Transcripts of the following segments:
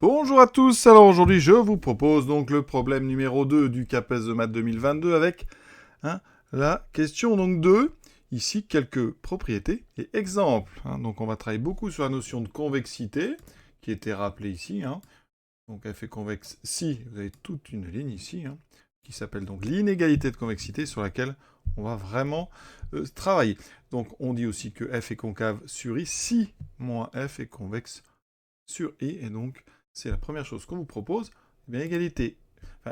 Bonjour à tous, alors aujourd'hui je vous propose donc le problème numéro 2 du CAPES de maths 2022 avec la question donc 2, ici quelques propriétés et exemples. Donc on va travailler beaucoup sur la notion de convexité qui était rappelée ici. Donc f est convexe si, vous avez toute une ligne ici qui s'appelle donc l'inégalité de convexité sur laquelle on va vraiment travailler. Donc on dit aussi que f est concave sur i si moins f est convexe sur i, et donc c'est la première chose qu'on vous propose. Eh bien,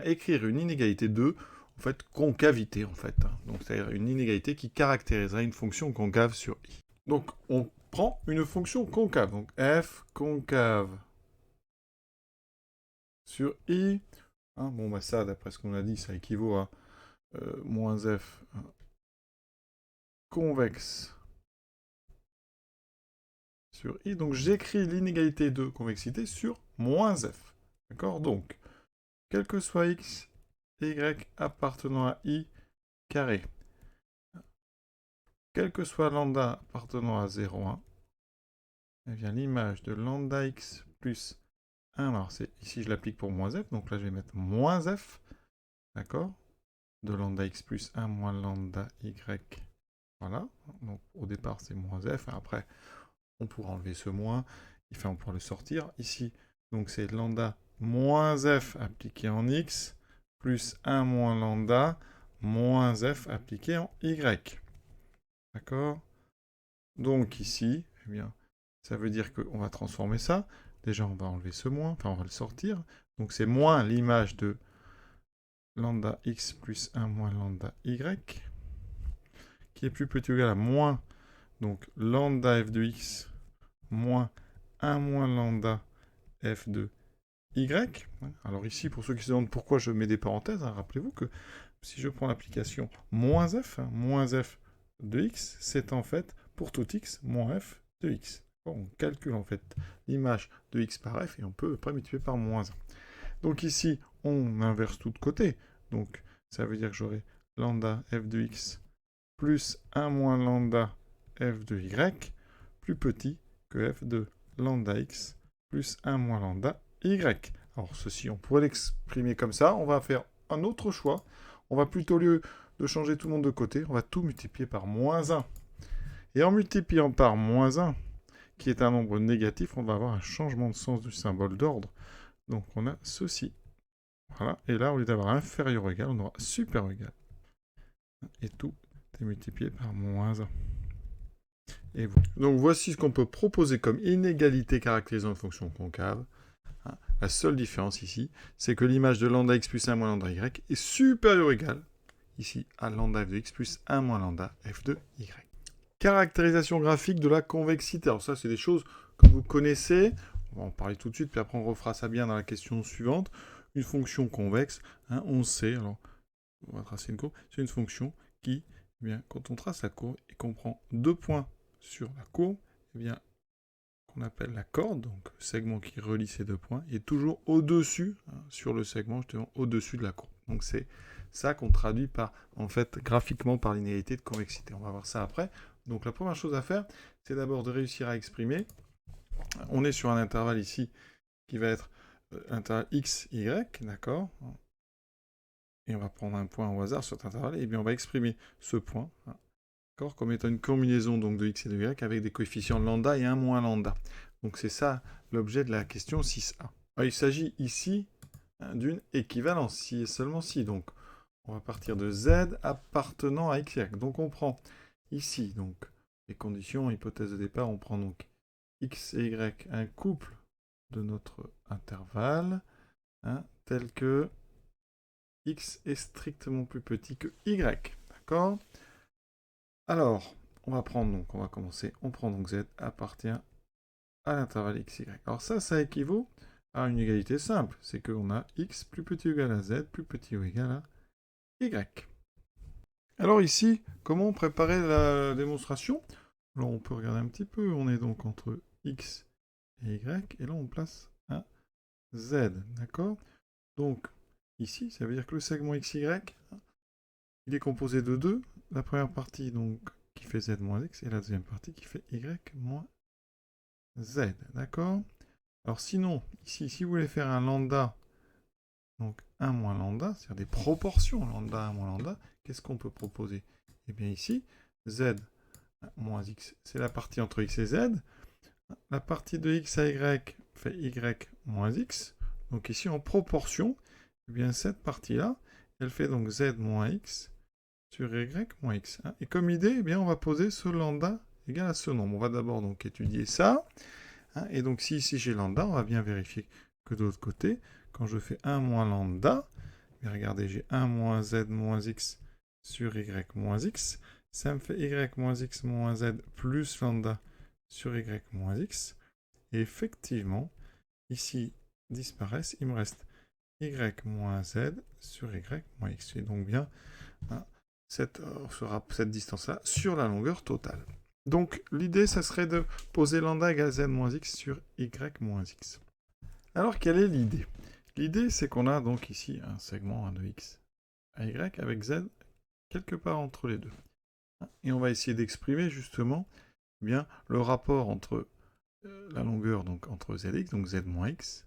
écrire une inégalité de en fait, concavité, en fait. Donc, c'est-à-dire une inégalité qui caractériserait une fonction concave sur i. Donc, on prend une fonction concave. Donc, f concave sur i. Bon, bah ça, d'après ce qu'on a dit, ça équivaut à moins f convexe sur i. Donc, j'écris l'inégalité de convexité sur moins f. D'accord? Donc, quel que soit x, y appartenant à i carré, quel que soit lambda appartenant à 0,1, eh bien l'image de lambda x plus 1, alors ici je l'applique pour moins f, donc là je vais mettre moins f, d'accord, de lambda x plus 1 moins lambda y, voilà, donc au départ c'est moins f, après on pourra enlever ce moins, enfin on pourra le sortir, ici, donc c'est lambda moins f appliqué en x, plus 1 moins lambda, moins f appliqué en y. D'accord? Donc ici, eh bien, ça veut dire qu'on va transformer ça. Déjà, on va enlever ce moins, enfin on va le sortir. Donc c'est moins l'image de lambda x plus 1 moins lambda y, qui est plus petit ou égal à moins, donc lambda f de x moins 1 moins lambda f de y. Alors ici, pour ceux qui se demandent pourquoi je mets des parenthèses, rappelez-vous que si je prends l'application moins f de x, c'est en fait pour tout x moins f de x. On calcule en fait l'image de x par f et on peut après multiplier par moins 1. Donc ici, on inverse tout de côté. Donc ça veut dire que j'aurai lambda f de x plus 1 moins lambda f de y plus petit que f de lambda x plus 1 moins lambda y. Alors ceci, on pourrait l'exprimer comme ça. On va faire un autre choix. On va plutôt, au lieu de changer tout le monde de côté, on va tout multiplier par moins 1. Et en multipliant par moins 1, qui est un nombre négatif, on va avoir un changement de sens du symbole d'ordre. Donc on a ceci. Voilà. Et là, au lieu d'avoir inférieur ou égal, on aura supérieur ou égal. Et tout est multiplié par moins 1. Et voilà. Donc voici ce qu'on peut proposer comme inégalité caractérisant une fonction concave. La seule différence ici, c'est que l'image de lambda x plus 1 moins lambda y est supérieure ou égale, ici, à lambda f de x plus 1 moins lambda f de y. Caractérisation graphique de la convexité. Alors ça, c'est des choses que vous connaissez. On va en parler tout de suite, puis après on refera ça bien dans la question suivante. Une fonction convexe, on sait, alors on va tracer une courbe, c'est une fonction qui, eh bien, quand on trace la courbe et qu'on prend 2 points sur la courbe, eh bien, qu'on appelle la corde, donc le segment qui relie ces 2 points, est toujours au-dessus, sur le segment justement au-dessus de la courbe. Donc c'est ça qu'on traduit par, en fait, graphiquement par l'inégalité de convexité. On va voir ça après. Donc la première chose à faire, c'est d'abord de réussir à exprimer. On est sur un intervalle ici qui va être intervalle x, y, d'accord? Et on va prendre un point au hasard sur cet intervalle, et bien on va exprimer ce point, comme étant une combinaison donc, de x et de y avec des coefficients lambda et 1 moins lambda. Donc c'est ça l'objet de la question 6a. Alors, il s'agit ici d'une équivalence, si et seulement si. Donc on va partir de z appartenant à x, y. Donc on prend ici donc les conditions, hypothèse de départ, on prend donc x et y, un couple de notre intervalle, tel que x est strictement plus petit que y. D'accord? Alors, on va commencer. On prend donc z appartient à l'intervalle x, y. Alors ça équivaut à une égalité simple. C'est qu'on a x plus petit ou égal à z, plus petit ou égal à y. Alors ici, comment préparer la démonstration? Alors on peut regarder un petit peu. On est donc entre x et y. Et là, on place un z. D'accord? Donc, ici, ça veut dire que le segment xy, il est composé de 2. La première partie, donc, qui fait z moins x, et la deuxième partie qui fait y moins z, d'accord? Alors sinon, ici, si vous voulez faire un lambda, donc 1 moins lambda, c'est-à-dire des proportions lambda 1 moins lambda, qu'est-ce qu'on peut proposer? Eh bien ici, z moins x, c'est la partie entre x et z. La partie de x à y fait y moins x. Donc ici, en proportion, eh bien cette partie-là, elle fait donc z moins x sur y moins x. Et comme idée, eh bien, on va poser ce lambda égal à ce nombre. On va d'abord donc étudier ça. Et donc si ici j'ai lambda, on va bien vérifier que de l'autre côté, quand je fais 1 moins lambda, et regardez, j'ai 1 moins z moins x sur y moins x. Ça me fait y moins x moins z plus lambda sur y moins x. Et effectivement, ici disparaissent, il me reste y moins z sur y moins x. Et donc bien cette distance-là sur la longueur totale. Donc l'idée, ça serait de poser lambda égale z moins x sur y moins x. Alors quelle est l'idée? L'idée, c'est qu'on a donc ici un segment de x à y avec z quelque part entre les deux. Et on va essayer d'exprimer justement bien le rapport entre la longueur, donc entre zx, donc z moins x,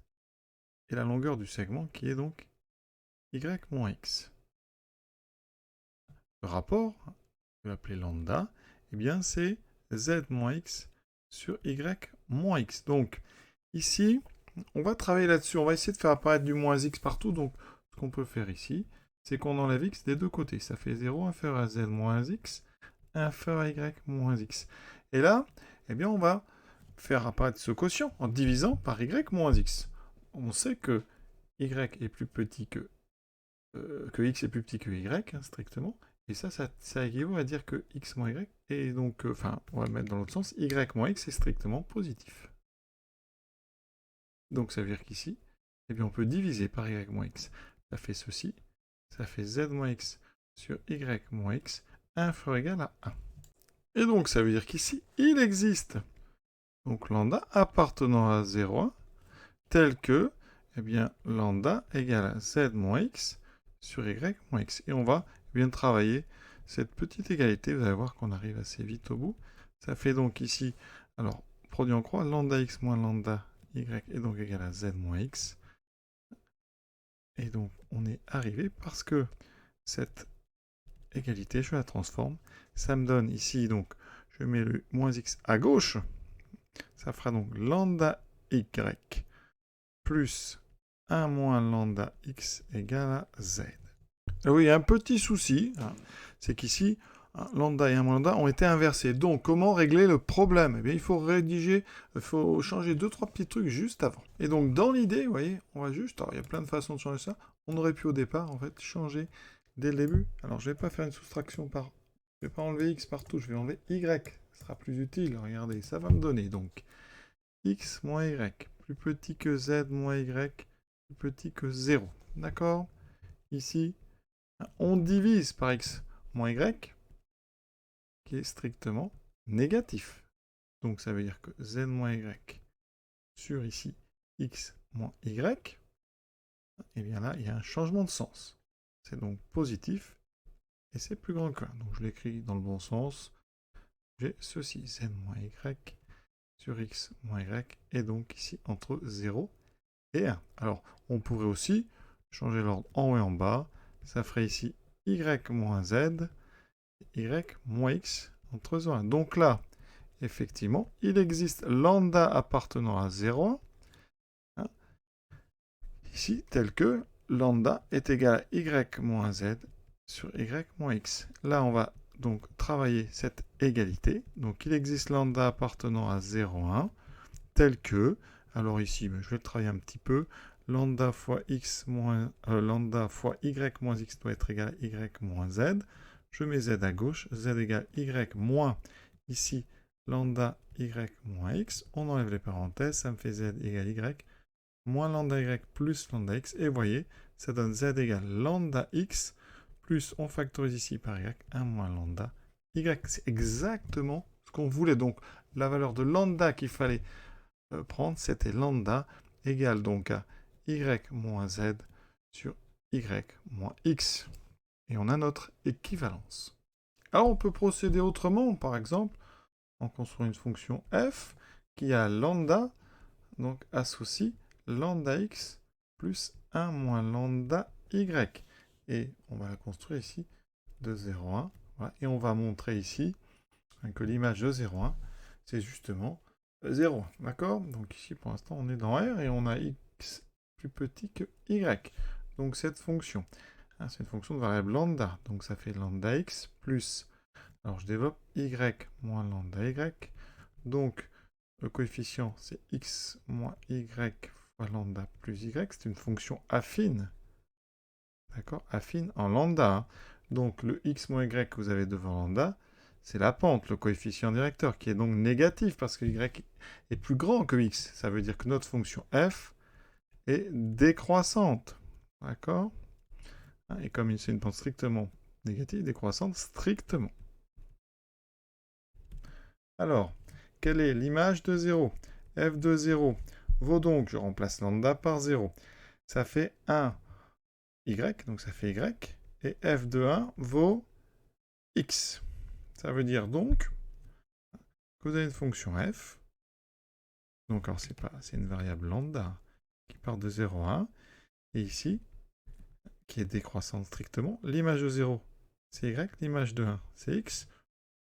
et la longueur du segment qui est donc y moins x. Le rapport, je vais l'appeler lambda, eh bien c'est z moins x sur y moins x. Donc ici, on va travailler là-dessus, on va essayer de faire apparaître du moins x partout. Donc ce qu'on peut faire ici, c'est qu'on enlève x des deux côtés. Ça fait 0 inférieur à z moins x, inférieur à y moins x. Et là, eh bien on va faire apparaître ce quotient en divisant par y moins x. On sait que y est plus petit que x est plus petit que y, strictement. Et ça équivaut à dire que x moins y est donc, enfin, on va mettre dans l'autre sens, y moins x est strictement positif. Donc ça veut dire qu'ici, eh bien, on peut diviser par y moins x. Ça fait ceci, ça fait z moins x sur y moins x, inférieur ou égal à 1. Et donc ça veut dire qu'ici, il existe donc lambda appartenant à 0,1, tel que, eh bien, lambda égale à z moins x sur y moins x. Et on va bien travailler cette petite égalité. Vous allez voir qu'on arrive assez vite au bout. Ça fait donc ici, alors, produit en croix, lambda x moins lambda y est donc égal à z moins x. Et donc, on est arrivé parce que cette égalité, je la transforme. Ça me donne ici, donc, je mets le moins x à gauche. Ça fera donc lambda y plus 1 moins lambda x égale à z. Et oui, il y a un petit souci, c'est qu'ici, lambda et 1 moins lambda ont été inversés. Donc, comment régler le problème? Eh bien, il faut changer 2-3 petits trucs juste avant. Et donc, dans l'idée, vous voyez, on va juste, alors il y a plein de façons de changer ça. On aurait pu au départ, en fait, changer dès le début. Alors, je ne vais pas faire une soustraction par... Je ne vais pas enlever x partout, je vais enlever y. Ce sera plus utile. Regardez, ça va me donner donc x moins y, plus petit que z moins y, plus petit que 0. D'accord? Ici, on divise par x moins y, qui est strictement négatif. Donc ça veut dire que z moins y sur ici x moins y, et bien là, il y a un changement de sens. C'est donc positif, et c'est plus grand que 1. Donc je l'écris dans le bon sens. J'ai ceci, z moins y sur x moins y, et donc ici entre 0 et 1. Alors, on pourrait aussi changer l'ordre en haut et en bas. Ça ferait ici y moins z, y moins x entre 0 et 1. Donc là, effectivement, il existe lambda appartenant à 0, ici, tel que lambda est égal à y moins z sur y moins x. Là, on va donc travailler cette égalité. Donc, il existe lambda appartenant à 0,1, tel que, alors ici, je vais le travailler un petit peu, lambda fois lambda fois y moins x doit être égal à y moins z. Je mets z à gauche, z égale y moins, ici, lambda y moins x. On enlève les parenthèses, ça me fait z égale y moins lambda y plus lambda x. Et vous voyez, ça donne z égale lambda x plus, on factorise ici par y, 1 moins lambda y. C'est exactement ce qu'on voulait. Donc, la valeur de lambda qu'il fallait prendre, c'était lambda égale donc à y moins z sur y moins x. Et on a notre équivalence. Alors, on peut procéder autrement, par exemple, en construisant une fonction f qui a lambda donc associe lambda x plus 1 moins lambda y. Et on va la construire ici de 0,1. Voilà. Et on va montrer ici que l'image de 0,1, c'est justement 0,1. D'accord? Donc ici, pour l'instant, on est dans R et on a x plus petit que y. Donc cette fonction, c'est une fonction de variable lambda. Donc ça fait lambda x plus, alors je développe y moins lambda y. Donc le coefficient, c'est x moins y fois lambda plus y. C'est une fonction affine. D'accord? Affine en lambda. Donc le x moins y que vous avez devant lambda, c'est la pente, le coefficient directeur, qui est donc négatif parce que y est plus grand que x. Ça veut dire que notre fonction f est décroissante. D'accord? Et comme c'est une pente strictement négative, décroissante strictement. Alors, quelle est l'image de 0? F de 0 vaut donc, je remplace lambda par 0. Ça fait 1 y, donc ça fait y. Et f de 1 vaut x. Ça veut dire donc que vous avez une fonction f. Donc, alors c'est une variable lambda qui part de 0 à 1. Et ici, qui est décroissante strictement, l'image de 0, c'est y, l'image de 1, c'est x.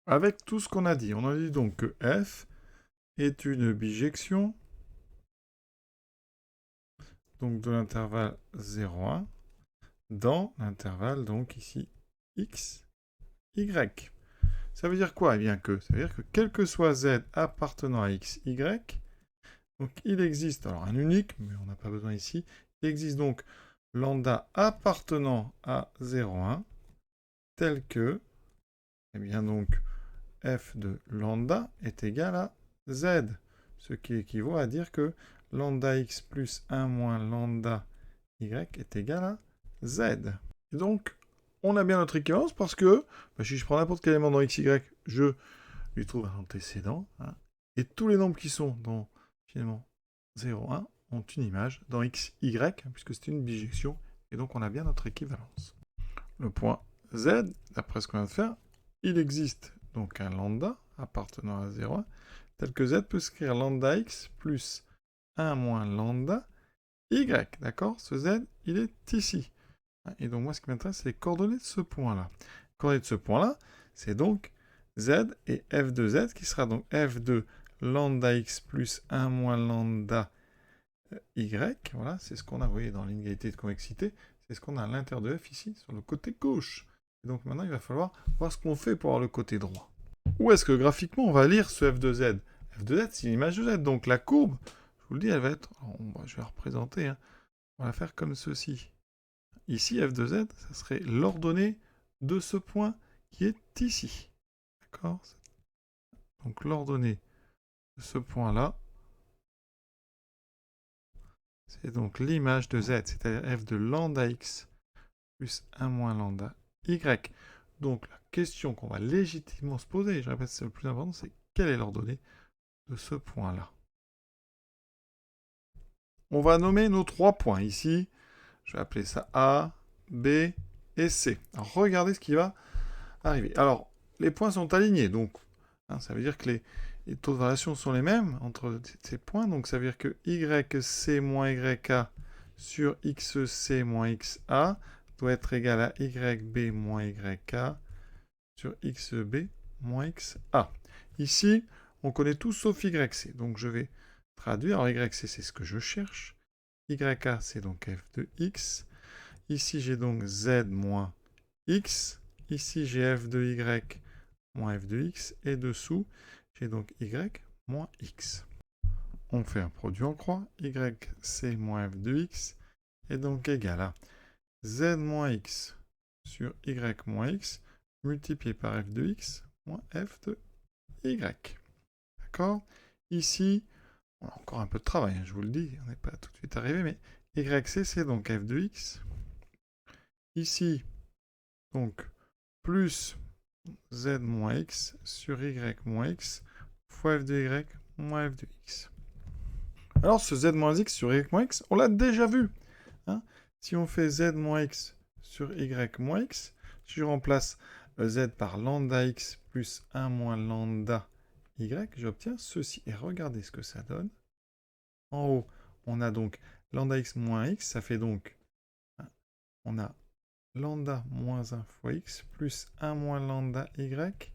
Avec tout ce qu'on a dit, on a dit donc que f est une bijection donc de l'intervalle 0,1 dans l'intervalle donc ici x, y. Ça veut dire quoi? Eh bien que ça veut dire que quel que soit z appartenant à x, y, donc il existe, alors un unique, mais on n'a pas besoin ici, il existe donc lambda appartenant à 0,1 tel que, eh bien donc f de lambda est égal à z, ce qui équivaut à dire que lambda x plus 1 moins lambda y est égal à z. Et donc, on a bien notre équivalence parce que si je prends n'importe quel élément dans x, y, je lui trouve un antécédent. Et tous les nombres qui sont dans, finalement, 0, 1 ont une image dans x, y, puisque c'est une bijection. Et donc, on a bien notre équivalence. Le point z, d'après ce qu'on vient de faire, il existe donc un lambda appartenant à 0,1, tel que z peut s'écrire lambda x plus 1 moins lambda y. D'accord? Ce z, il est ici. Et donc moi, ce qui m'intéresse, c'est les coordonnées de ce point-là. Les coordonnées de ce point-là, c'est donc z et f de z, qui sera donc f de lambda x plus 1 moins lambda y. Voilà, c'est ce qu'on a, vous voyez, dans l'inégalité de convexité. C'est ce qu'on a à l'intérieur de f ici, sur le côté gauche. Et donc maintenant, il va falloir voir ce qu'on fait pour avoir le côté droit. Où est-ce que graphiquement, on va lire ce f de z? F de z, c'est une image de z. Donc la courbe, je vous le dis, elle va être... je vais la représenter. On va la faire comme ceci. Ici, f de z, ça serait l'ordonnée de ce point qui est ici. D'accord? Donc l'ordonnée de ce point-là, c'est donc l'image de z, c'est-à-dire f de lambda x plus 1 moins lambda y. Donc la question qu'on va légitimement se poser, et je répète, c'est le plus important, c'est quelle est l'ordonnée de ce point-là? On va nommer nos 3 points ici. Je vais appeler ça A, B et C. Alors regardez ce qui va arriver. Alors, les points sont alignés, donc ça veut dire que les taux de variation sont les mêmes entre ces points. Donc ça veut dire que YC moins YA sur XC moins XA doit être égal à YB moins YK sur XB moins XA. Ici, on connaît tout sauf YC. Donc je vais traduire. Alors YC, c'est ce que je cherche. YA, c'est donc f de x. Ici, j'ai donc z moins x. Ici, j'ai f de y moins f de x. Et dessous, j'ai donc y moins x. On fait un produit en croix. YC moins f de x est donc égal à z moins x sur y moins x multiplié par f de x moins f de y. D'accord? Ici, on a encore un peu de travail, je vous le dis, on n'est pas tout de suite arrivé, mais YC, c'est donc f de x. Ici, donc, plus z moins x sur y moins x fois f de y moins f de x. Alors, ce z moins x sur y moins x, on l'a déjà vu. Si on fait z moins x sur y moins x, si je remplace z par lambda x plus 1 moins lambda y, j'obtiens ceci. Et regardez ce que ça donne. En haut, on a donc lambda x moins x, ça fait donc, on a lambda moins 1 fois x plus 1 moins lambda y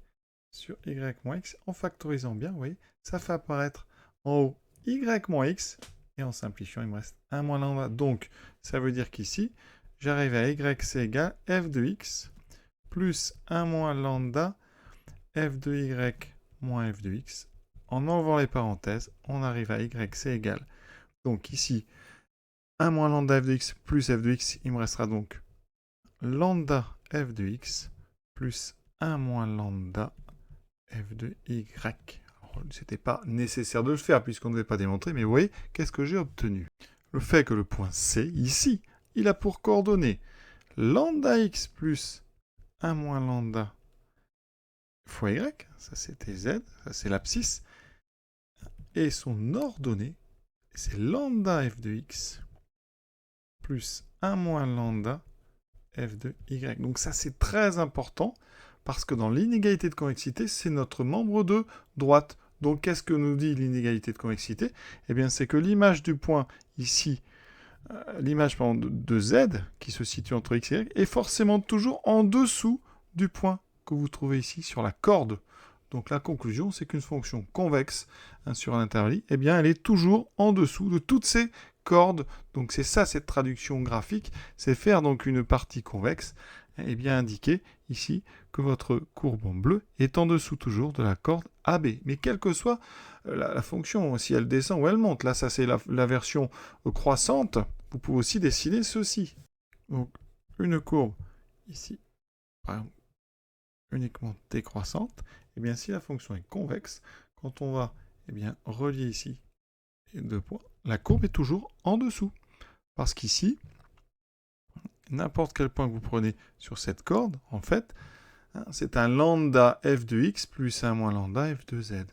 sur y moins x. En factorisant bien, vous voyez, ça fait apparaître en haut y moins x, et en simplifiant, il me reste 1 moins lambda. Donc, ça veut dire qu'ici, j'arrive à y, c'est égal f de x plus 1 moins lambda f de y moins f de x. En enlevant les parenthèses, on arrive à y, c'est égal. Donc ici, 1 moins lambda f de x plus f de x, il me restera donc lambda f de x plus 1 moins lambda f de y. C'était pas nécessaire de le faire puisqu'on ne devait pas démontrer, mais vous voyez, qu'est-ce que j'ai obtenu? Le fait que le point C, ici, il a pour coordonnées lambda x plus 1 moins lambda fois y, ça c'était z, ça c'est l'abscisse, et son ordonnée, c'est lambda f de x plus 1 moins lambda f de y. Donc ça c'est très important, parce que dans l'inégalité de convexité, c'est notre membre de droite. Donc qu'est-ce que nous dit l'inégalité de convexité? Eh bien c'est que l'image du point ici, l'image de z, qui se situe entre x et y, est forcément toujours en dessous du point que vous trouvez ici sur la corde. Donc la conclusion, c'est qu'une fonction convexe sur un intervalle, eh bien elle est toujours en dessous de toutes ces cordes. Donc c'est ça cette traduction graphique, c'est faire donc une partie convexe et bien indiquer ici que votre courbe en bleu est en dessous toujours de la corde AB. Mais quelle que soit la fonction, si elle descend ou elle monte, là ça c'est la version croissante, vous pouvez aussi dessiner ceci. Donc une courbe ici, par exemple, uniquement décroissante, et bien si la fonction est convexe, quand on va relier ici les deux points, la courbe est toujours en dessous. Parce qu'ici, n'importe quel point que vous prenez sur cette corde, en fait, c'est un lambda f de x plus 1 moins lambda f de z.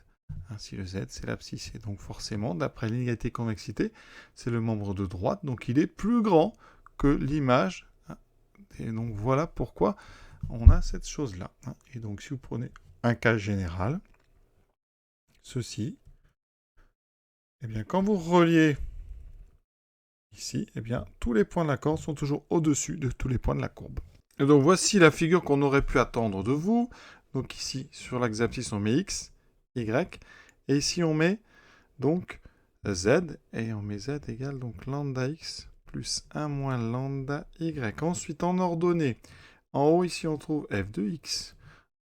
Ainsi le z, c'est l'abscisse. Et donc forcément, d'après l'inégalité de convexité, c'est le membre de droite, donc il est plus grand que l'image. Et donc voilà pourquoi on a cette chose-là. Et donc si vous prenez un cas général, ceci, eh bien quand vous reliez ici, eh bien tous les points de la corde sont toujours au-dessus de tous les points de la courbe. Et donc voici la figure qu'on aurait pu attendre de vous. Donc ici, sur l'axe abscisse, on met x, y, et ici on met donc z, et on met z égale donc lambda x plus 1 moins lambda y. Ensuite, en ordonnée, en haut ici on trouve f de x.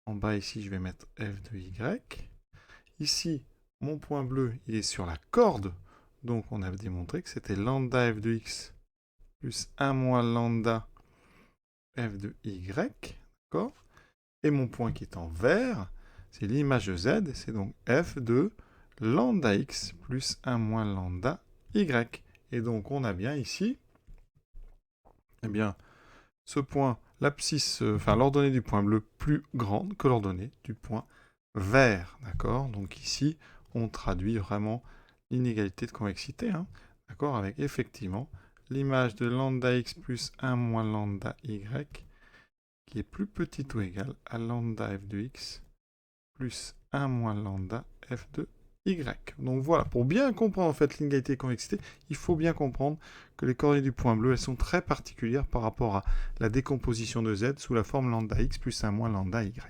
En bas ici, je vais mettre f de y. Ici, mon point bleu, il est sur la corde. Donc, on a démontré que c'était lambda f de x plus 1 moins lambda f de y. D'accord? Et mon point qui est en vert, c'est l'image de z. C'est donc f de lambda x plus 1 moins lambda y. Et donc, on a bien ici, eh bien, ce point, l'abscisse, l'ordonnée du point bleu plus grande que l'ordonnée du point vert, d'accord? Donc ici, on traduit vraiment l'inégalité de convexité, d'accord? Avec effectivement l'image de lambda x plus 1 moins lambda y, qui est plus petite ou égale à lambda f de x plus 1 moins lambda f de y. Donc voilà, pour bien comprendre en fait l'inégalité de convexité, il faut bien comprendre que les coordonnées du point bleu, elles sont très particulières par rapport à la décomposition de z sous la forme lambda x plus 1 moins lambda y.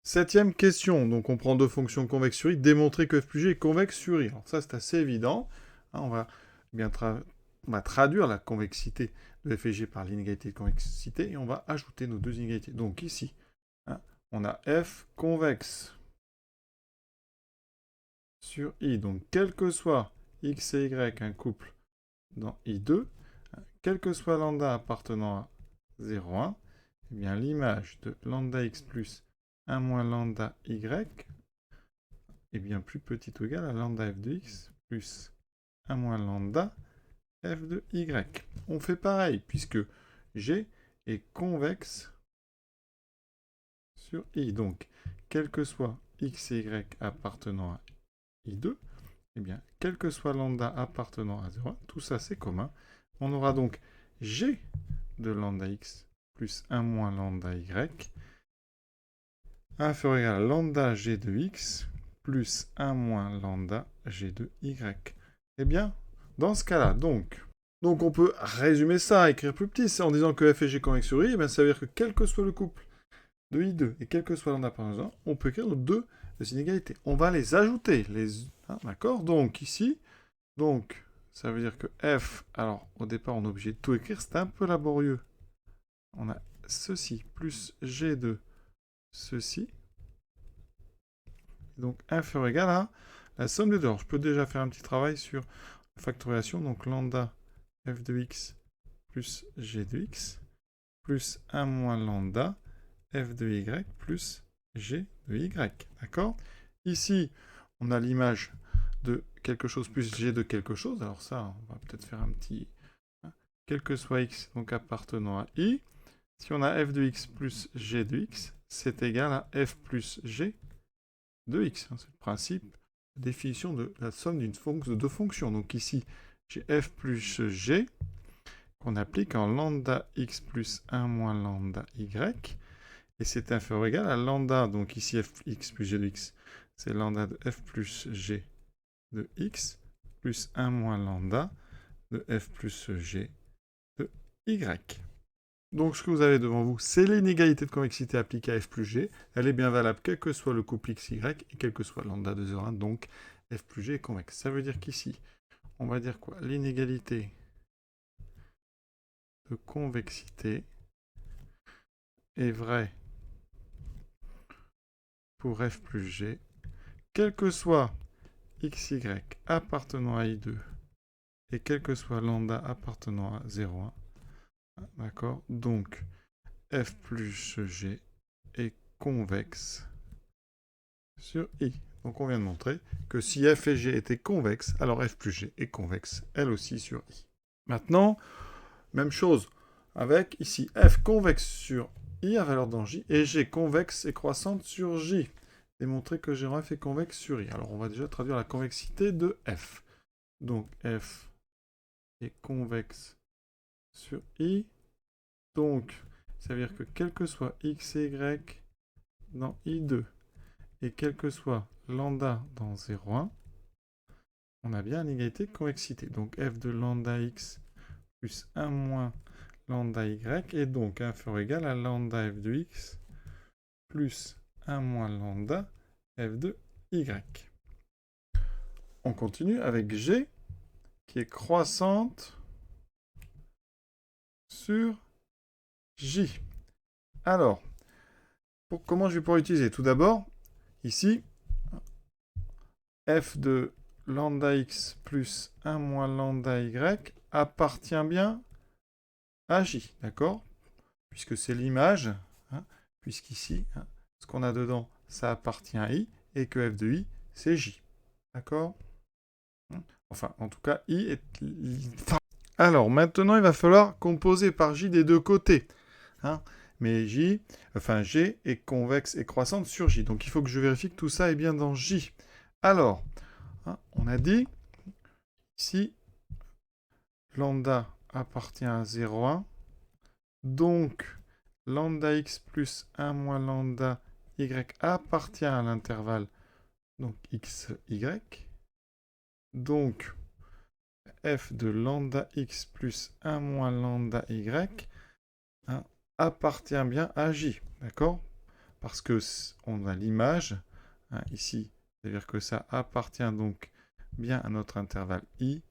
Septième question, donc on prend deux fonctions convexes sur i, démontrer que f plus g est convexe sur i. Alors ça c'est assez évident, on va bien traduire la convexité de f et g par l'inégalité de convexité et on va ajouter nos deux inégalités. Donc ici, on a f convexe sur i, donc quel que soit x et y, un couple dans i2, quel que soit lambda appartenant à 0,1, eh bien l'image de lambda x plus 1 moins lambda y est bien plus petite ou égale à lambda f de x plus 1 moins lambda f de y. On fait pareil, puisque g est convexe sur i. Donc, quel que soit x et y appartenant à i2, eh bien, quel que soit lambda appartenant à 0,1, tout ça c'est commun. On aura donc g de lambda x plus 1 moins lambda y inférieur ou égal à lambda g de x plus 1 moins lambda g de y. Eh bien, Dans ce cas-là, donc on peut résumer ça, écrire plus petit, c'est en disant que f et g convexes sur i, eh bien, ça veut dire que quel que soit le couple de i2 et quel que soit lambda par exemple, on peut écrire nos deux inégalités. On va les ajouter, d'accord? Donc ici, donc ça veut dire que f, alors au départ on est obligé de tout écrire, c'est un peu laborieux. On a ceci plus g de ceci, donc inférieur ou égal à la somme des deux. Alors je peux déjà faire un petit travail sur la factorisation, donc lambda f de x plus g de x plus 1 moins lambda f de y plus g de y. D'accord? Ici, on a l'image de quelque chose plus g de quelque chose. Alors ça, on va peut-être faire un petit... Quel que soit x, donc appartenant à i. Si on a f de x plus g de x, c'est égal à f plus g de x. C'est le principe de définition de la somme de deux fonctions. Donc ici, j'ai f plus g qu'on applique en lambda x plus 1 moins lambda y. Et c'est inférieur ou égal à lambda, donc ici fx plus g de x, c'est lambda de f plus g de x, plus 1 moins lambda de f plus g de y. Donc ce que vous avez devant vous, c'est l'inégalité de convexité appliquée à f plus g. Elle est bien valable quel que soit le couple x, y, et quel que soit lambda de 0,1, donc f plus g est convexe. Ça veut dire qu'ici, on va dire quoi? L'inégalité de convexité est vraie pour f plus g, quel que soit xy appartenant à i2 et quel que soit lambda appartenant à 0,1. D'accord? Donc, f plus g est convexe sur i. Donc, on vient de montrer que si f et g étaient convexes, alors f plus g est convexe, elle aussi, sur i. Maintenant, même chose avec ici f convexe sur i à valeur dans j et g convexe et croissante sur j. Démontrer que g en f est convexe sur i. Alors, on va déjà traduire la convexité de f. Donc, f est convexe sur i. Donc, ça veut dire que quel que soit x et y dans i2 et quel que soit lambda dans 0,1, on a bien une égalité de convexité. Donc, f de lambda x plus 1 moins lambda y est donc inférieur ou égal à lambda f de x plus 1 moins lambda f de y. On continue avec g qui est croissante sur j. Alors, comment je vais pouvoir utiliser? Tout d'abord, ici, f de lambda x plus 1 moins lambda y appartient bien à j, d'accord? Puisque c'est l'image, hein, puisqu'ici, hein, ce qu'on a dedans, ça appartient à i, et que f de i, c'est j. D'accord? Enfin, en tout cas, i est... Alors, maintenant, il va falloir composer par j des deux côtés. Hein, mais g est convexe et croissante sur j. Donc, il faut que je vérifie que tout ça est bien dans j. Alors, hein, on a dit, ici, lambda appartient à 0,1. Donc, lambda x plus 1 moins lambda y appartient à l'intervalle donc x, y. Donc, f de lambda x plus 1 moins lambda y hein, appartient bien à j, d'accord? Parce que on a l'image, hein, ici, c'est-à-dire que ça appartient donc bien à notre intervalle i,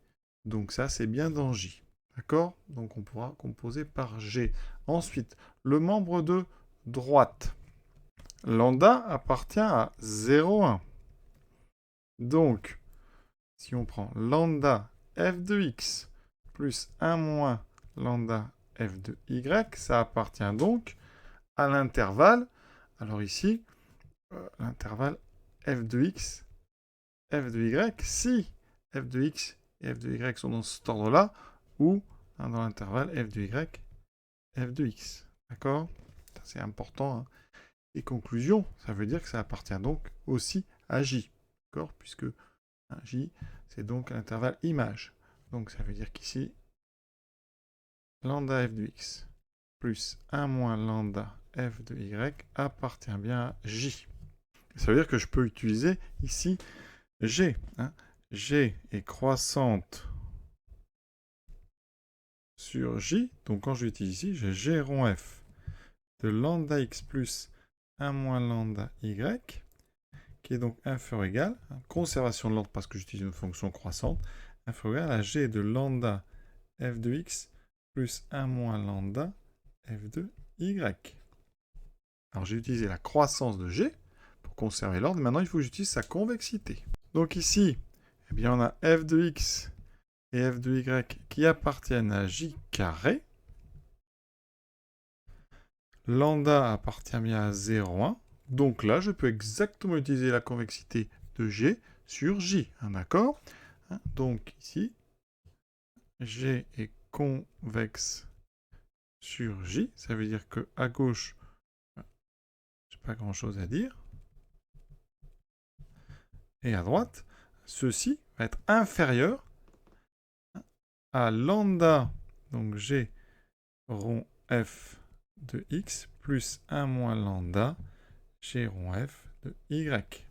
donc ça c'est bien dans j, d'accord? Donc on pourra composer par g. Ensuite, le membre de droite. Lambda appartient à 0,1. Donc, si on prend lambda f de x plus 1 moins lambda f de y, ça appartient donc à l'intervalle, alors ici, l'intervalle f de x, f de y, si f de x et f de y sont dans cet ordre-là, ou hein, dans l'intervalle f de y, f de x. D'accord? C'est important. Hein. Et conclusion, ça veut dire que ça appartient donc aussi à j. D'accord? Puisque hein, j, c'est donc l'intervalle image. Donc ça veut dire qu'ici, lambda f de x plus 1 moins lambda f de y appartient bien à j. Ça veut dire que je peux utiliser ici g. Hein. G est croissante sur J. Donc quand je l'utilise ici, j'ai G rond F de lambda x plus 1 moins lambda y, qui est donc inférieur ou égal, conservation de l'ordre parce que j'utilise une fonction croissante, inférieur ou égal à G de lambda f de x plus 1 moins lambda f de y. Alors j'ai utilisé la croissance de G pour conserver l'ordre. Maintenant, il faut que j'utilise sa convexité. Donc ici, eh bien, on a f de x et f de y qui appartiennent à j carré. Lambda appartient bien à 0,1. Donc là, je peux exactement utiliser la convexité de G sur J. D'accord? Donc ici, G est convexe sur J. Ça veut dire que à gauche, j'ai pas grand-chose à dire. Et à droite, ceci va être inférieur à lambda, donc G rond F de x plus 1 moins lambda G rond F de y.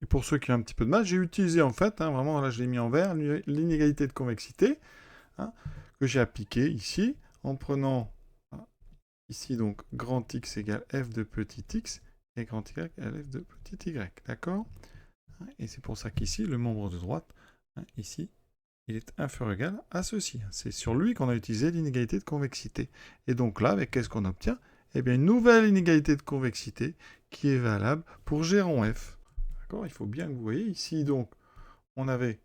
Et pour ceux qui ont un petit peu de mal, j'ai utilisé en fait, vraiment là je l'ai mis en vert, l'inégalité de convexité que j'ai appliquée ici en prenant ici donc grand X égale F de petit x et grand Y égale F de petit y. D'accord? Et c'est pour ça qu'ici, le membre de droite, ici, il est inférieur ou égal à ceci. C'est sur lui qu'on a utilisé l'inégalité de convexité. Et donc là, avec qu'est-ce qu'on obtient? Eh bien, une nouvelle inégalité de convexité qui est valable pour G rond F. D'accord? Il faut bien que vous voyez ici, donc, on avait,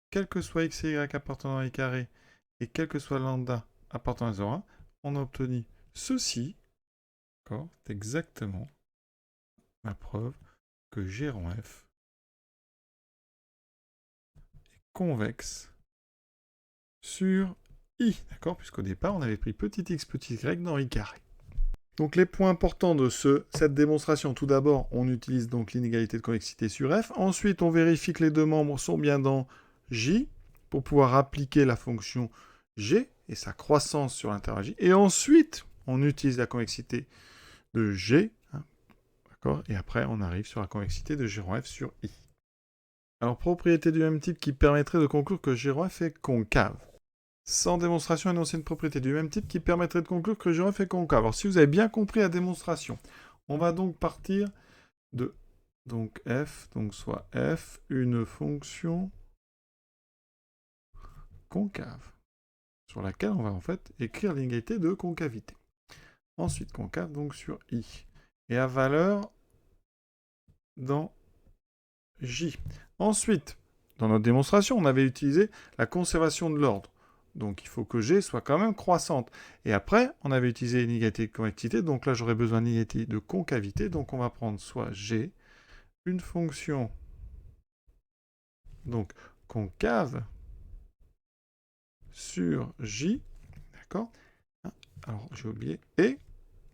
quel que soit x et y appartenant à i carré, et quel que soit lambda appartenant à 0,1, on a obtenu ceci. D'accord? C'est exactement la preuve que G rond F est convexe sur i, d'accord? Puisqu'au départ, on avait pris petit x, petit y dans i carré. Donc les points importants de cette démonstration, tout d'abord, on utilise donc l'inégalité de convexité sur f. Ensuite, on vérifie que les deux membres sont bien dans j pour pouvoir appliquer la fonction g et sa croissance sur l'intervalle j. Et ensuite, on utilise la convexité de g, d'accord? Et après, on arrive sur la convexité de g rond f sur i. Alors, propriété du même type qui permettrait de conclure que g rond f est concave. Sans démonstration, énoncer une propriété du même type qui permettrait de conclure que G rond F est concave. Alors, si vous avez bien compris la démonstration, on va donc partir de donc f, donc soit f, une fonction concave, sur laquelle on va en fait écrire l'inégalité de concavité. Ensuite, concave donc sur i, et à valeur dans j. Ensuite, dans notre démonstration, on avait utilisé la conservation de l'ordre. Donc il faut que G soit quand même croissante. Et après, on avait utilisé l'inégalité de convexité. Donc là, j'aurais besoin d'inégalité de concavité. Donc on va prendre soit G, une fonction donc concave sur J. D'accord? Alors j'ai oublié. Et,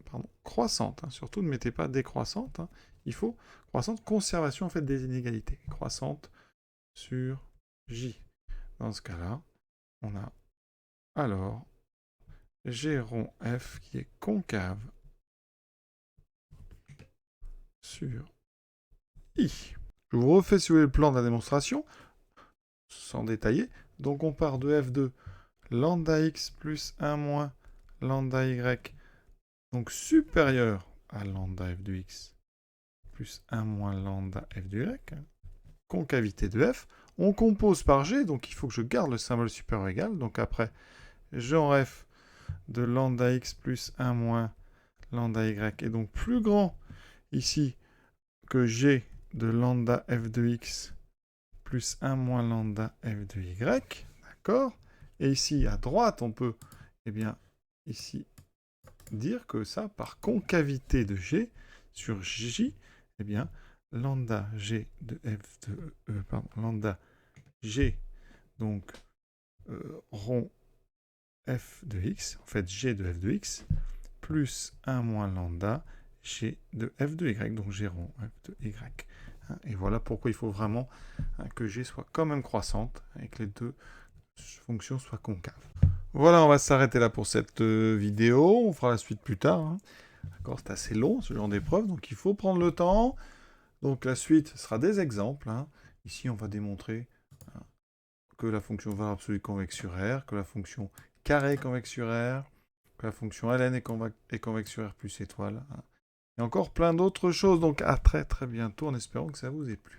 pardon, croissante. Surtout ne mettez pas décroissante. Il faut croissante, conservation en fait des inégalités. Croissante sur J. Dans ce cas-là, on a alors G rond F qui est concave sur I. Je vous refais si vous voulez le plan de la démonstration, sans détailler. Donc on part de F de lambda x plus 1 moins lambda y, donc supérieur à lambda f de x plus 1 moins lambda f de y, concavité de F. On compose par G, donc il faut que je garde le symbole supérieur égal. Donc après, G en F de lambda x plus 1 moins lambda y est donc plus grand ici que G de lambda f de x plus 1 moins lambda f de y, d'accord? Et ici, à droite, on peut, eh bien, ici, dire que ça, par concavité de G sur J, eh bien, lambda G de f de, lambda G, donc, rond f de x, en fait, G de f de x, plus 1 moins lambda G de f de y, donc G rond f de y. Et voilà pourquoi il faut vraiment que G soit quand même croissante et que les deux fonctions soient concaves. Voilà, on va s'arrêter là pour cette vidéo. On fera la suite plus tard. D'accord, c'est assez long ce genre d'épreuve, donc il faut prendre le temps. Donc la suite sera des exemples. Ici, on va démontrer que la fonction valeur absolue convexe sur R, que la fonction carré est convexe sur R, que la fonction ln est convexe sur R plus étoile. Et encore plein d'autres choses. Donc à très très bientôt en espérant que ça vous ait plu.